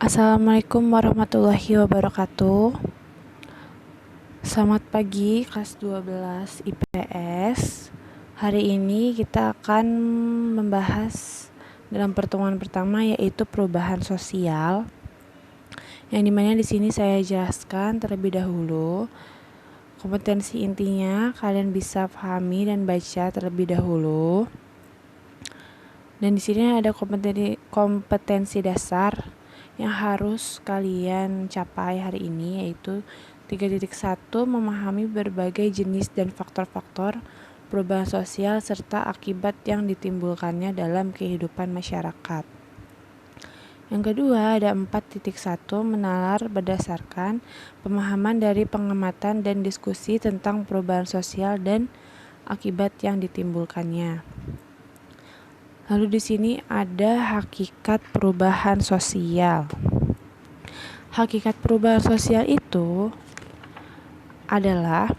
Assalamualaikum warahmatullahi wabarakatuh. Selamat pagi kelas 12 IPS. Hari ini kita akan membahas dalam pertemuan pertama yaitu perubahan sosial. Yang dimana di sini saya jelaskan terlebih dahulu kompetensi intinya kalian bisa pahami dan baca terlebih dahulu. Dan di sini ada kompetensi dasar yang harus kalian capai hari ini, yaitu 3.1 memahami berbagai jenis dan faktor-faktor perubahan sosial serta akibat yang ditimbulkannya dalam kehidupan masyarakat. Yang kedua ada 4.1 menalar berdasarkan pemahaman dari pengamatan dan diskusi tentang perubahan sosial dan akibat yang ditimbulkannya. Lalu di sini ada hakikat perubahan sosial. Hakikat perubahan sosial itu adalah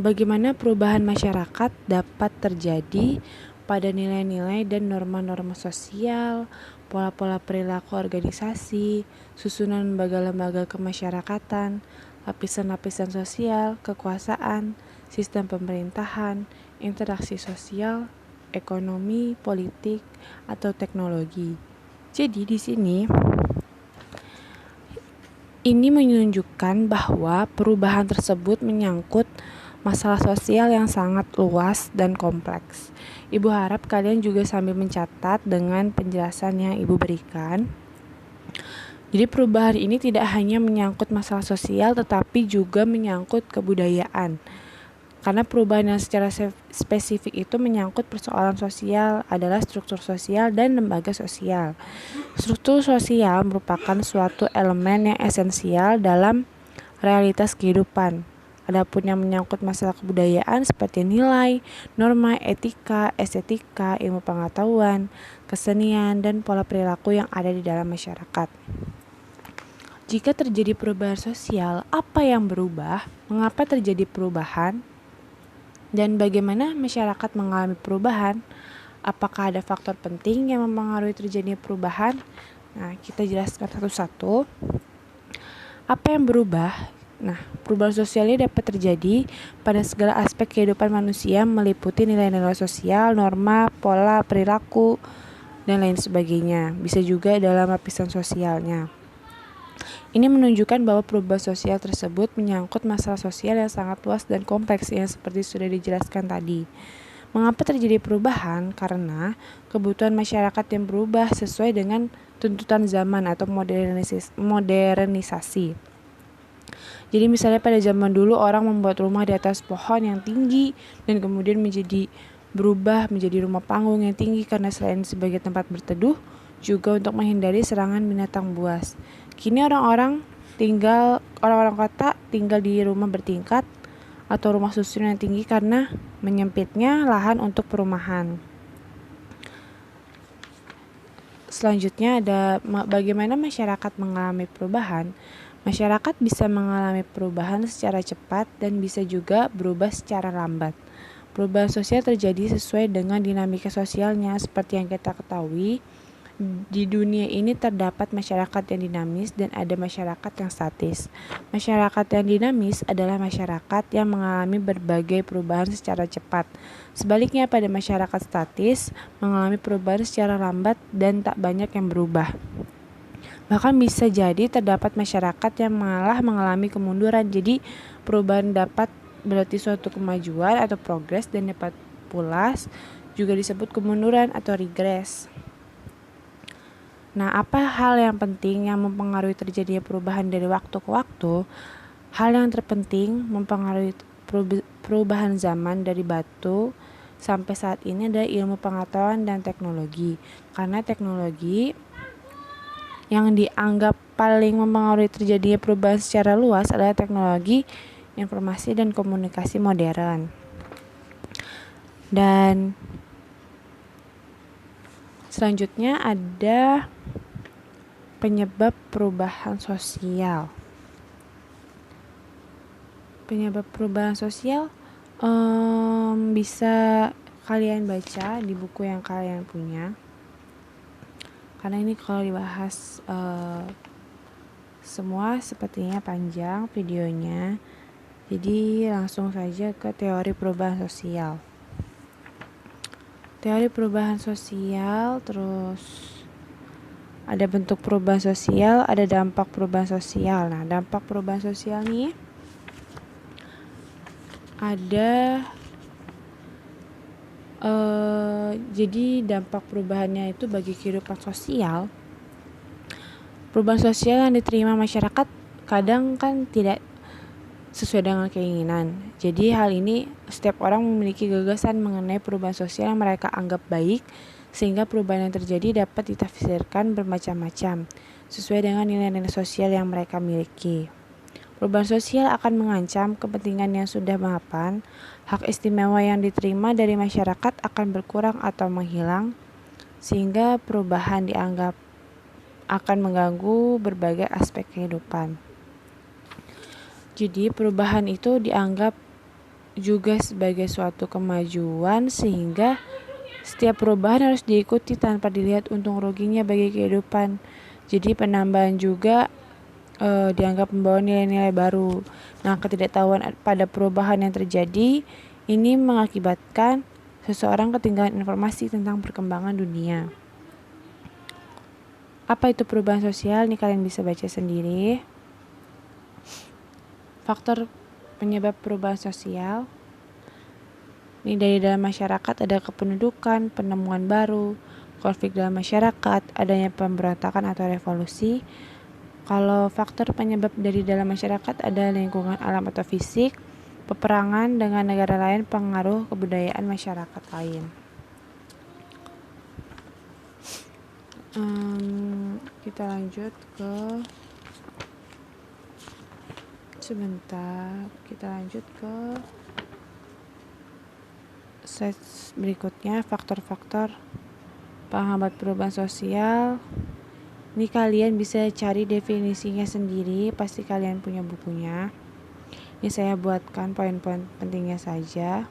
bagaimana perubahan masyarakat dapat terjadi pada nilai-nilai dan norma-norma sosial, pola-pola perilaku organisasi, susunan lembaga-lembaga kemasyarakatan, lapisan-lapisan sosial, kekuasaan, sistem pemerintahan, interaksi sosial, ekonomi, politik, atau teknologi. Jadi di sini ini menunjukkan bahwa perubahan tersebut menyangkut masalah sosial yang sangat luas dan kompleks. Ibu harap kalian juga sambil mencatat dengan penjelasan yang Ibu berikan. Jadi perubahan ini tidak hanya menyangkut masalah sosial tetapi juga menyangkut kebudayaan. Karena perubahan yang secara spesifik itu menyangkut persoalan sosial adalah struktur sosial dan lembaga sosial. Struktur sosial merupakan suatu elemen yang esensial dalam realitas kehidupan. Adapun yang menyangkut masalah kebudayaan seperti nilai, norma, etika, estetika, ilmu pengetahuan, kesenian, dan pola perilaku yang ada di dalam masyarakat. Jika terjadi perubahan sosial, apa yang berubah? Mengapa terjadi perubahan? Dan bagaimana masyarakat mengalami perubahan? Apakah ada faktor penting yang mempengaruhi terjadinya perubahan? Nah, kita jelaskan satu-satu. Apa yang berubah? Nah, perubahan sosial ini dapat terjadi pada segala aspek kehidupan manusia meliputi nilai-nilai sosial, norma, pola, perilaku, dan lain sebagainya. Bisa juga dalam lapisan sosialnya. Ini menunjukkan bahwa perubahan sosial tersebut menyangkut masalah sosial yang sangat luas dan kompleks yang seperti sudah dijelaskan tadi. Mengapa terjadi perubahan? Karena kebutuhan masyarakat yang berubah sesuai dengan tuntutan zaman atau modernisasi. Jadi misalnya pada zaman dulu orang membuat rumah di atas pohon yang tinggi dan kemudian berubah menjadi rumah panggung yang tinggi karena selain sebagai tempat berteduh, juga untuk menghindari serangan binatang buas. Kini orang-orang kota tinggal di rumah bertingkat atau rumah susun yang tinggi karena menyempitnya lahan untuk perumahan. Selanjutnya ada bagaimana masyarakat mengalami perubahan. Masyarakat bisa mengalami perubahan secara cepat dan bisa juga berubah secara lambat. Perubahan sosial terjadi sesuai dengan dinamika sosialnya. Seperti yang kita ketahui, di dunia ini terdapat masyarakat yang dinamis dan ada masyarakat yang statis. Masyarakat yang dinamis adalah masyarakat yang mengalami berbagai perubahan secara cepat. Sebaliknya pada masyarakat statis mengalami perubahan secara lambat dan tak banyak yang berubah. Bahkan bisa jadi terdapat masyarakat yang malah mengalami kemunduran. Jadi perubahan dapat berarti suatu kemajuan atau progres dan dapat pula juga disebut kemunduran atau regres. Nah, apa hal yang penting yang mempengaruhi terjadinya perubahan dari waktu ke waktu? Hal yang terpenting mempengaruhi perubahan zaman dari batu sampai saat ini adalah ilmu pengetahuan dan teknologi. Karena teknologi yang dianggap paling mempengaruhi terjadinya perubahan secara luas adalah teknologi informasi dan komunikasi modern. Dan selanjutnya ada penyebab perubahan sosial. Penyebab perubahan sosial bisa kalian baca di buku yang kalian punya. karena ini kalau dibahas semua sepertinya panjang videonya. Jadi langsung saja ke teori perubahan sosial. Teori perubahan sosial, terus ada bentuk perubahan sosial, ada dampak perubahan sosial. Nah, dampak perubahan sosial nih ada jadi dampak perubahannya itu bagi kehidupan sosial. Perubahan sosial yang diterima masyarakat kadang kan tidak sesuai dengan keinginan. Jadi hal ini setiap orang memiliki gagasan mengenai perubahan sosial yang mereka anggap baik, sehingga perubahan yang terjadi dapat ditafsirkan bermacam-macam sesuai dengan nilai-nilai sosial yang mereka miliki. Perubahan sosial akan mengancam kepentingan yang sudah mapan, hak istimewa yang diterima dari masyarakat akan berkurang atau menghilang, sehingga perubahan dianggap akan mengganggu berbagai aspek kehidupan. Jadi perubahan itu dianggap juga sebagai suatu kemajuan, sehingga setiap perubahan harus diikuti tanpa dilihat untung ruginya bagi kehidupan. Jadi penambahan juga dianggap membawa nilai-nilai baru. Nah, ketidaktahuan pada perubahan yang terjadi ini mengakibatkan seseorang ketinggalan informasi tentang perkembangan dunia. Apa itu perubahan sosial? Ini kalian bisa baca sendiri. Faktor penyebab perubahan sosial. Ini dari dalam masyarakat ada kependudukan, penemuan baru, konflik dalam masyarakat, adanya pemberontakan atau revolusi. Kalau faktor penyebab dari dalam masyarakat ada lingkungan alam atau fisik, peperangan dengan negara lain, pengaruh kebudayaan masyarakat lain. Kita lanjut ke slide berikutnya, faktor-faktor penghambat perubahan sosial. Ini kalian bisa cari definisinya sendiri, pasti kalian punya bukunya. Ini saya buatkan poin-poin pentingnya saja.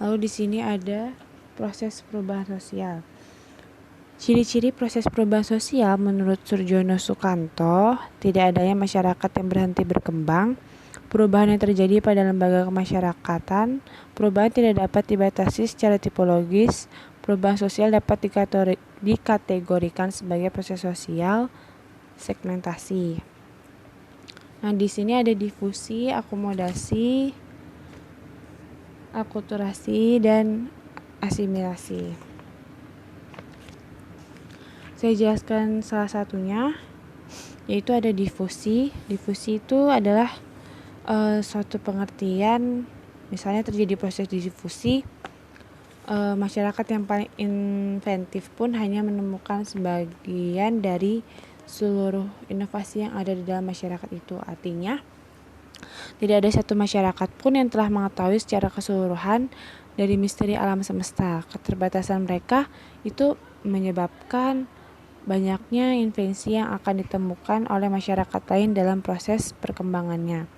Lalu di sini ada proses perubahan sosial. Ciri-ciri proses perubahan sosial menurut Surjono Sukanto, tidak adanya masyarakat yang berhenti berkembang, perubahan yang terjadi pada lembaga kemasyarakatan, perubahan tidak dapat dibatasi secara tipologis, perubahan sosial dapat dikategorikan sebagai proses sosial segmentasi. Nah, di sini ada difusi, akomodasi, akulturasi, dan asimilasi. Saya jelaskan salah satunya, yaitu ada difusi. Difusi itu adalah suatu pengertian, misalnya terjadi proses difusi, masyarakat yang paling inventif pun hanya menemukan sebagian dari seluruh inovasi yang ada di dalam masyarakat itu. Artinya, tidak ada satu masyarakat pun yang telah mengetahui secara keseluruhan dari misteri alam semesta. Keterbatasan mereka itu menyebabkan banyaknya invensi yang akan ditemukan oleh masyarakat lain dalam proses perkembangannya.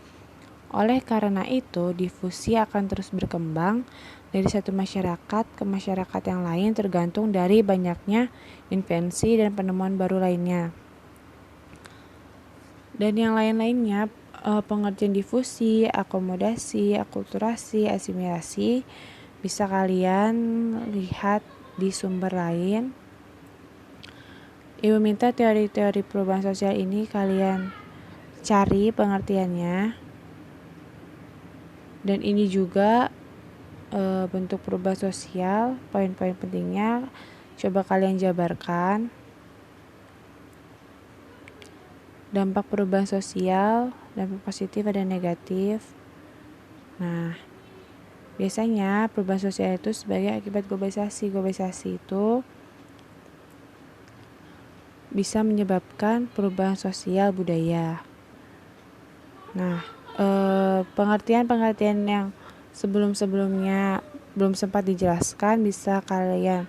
Oleh karena itu, difusi akan terus berkembang dari satu masyarakat ke masyarakat yang lain tergantung dari banyaknya invensi dan penemuan baru lainnya. Dan yang lain-lainnya, pengertian difusi, akomodasi, akulturasi, asimilasi, bisa kalian lihat di sumber lain. Ibu minta teori-teori perubahan sosial ini kalian cari pengertiannya. Dan ini juga bentuk perubahan sosial, poin-poin pentingnya coba kalian jabarkan. Dampak perubahan sosial, dampak positif dan negatif. Nah, biasanya perubahan sosial itu sebagai akibat globalisasi. Globalisasi itu bisa menyebabkan perubahan sosial budaya. Nah, pengertian-pengertian yang sebelum-sebelumnya belum sempat dijelaskan bisa kalian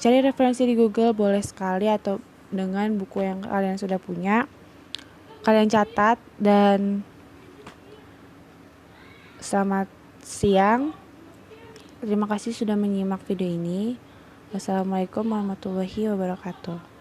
cari referensi di Google, boleh sekali, atau dengan buku yang kalian sudah punya kalian catat. Dan selamat siang, terima kasih sudah menyimak video ini. Wassalamualaikum warahmatullahi wabarakatuh.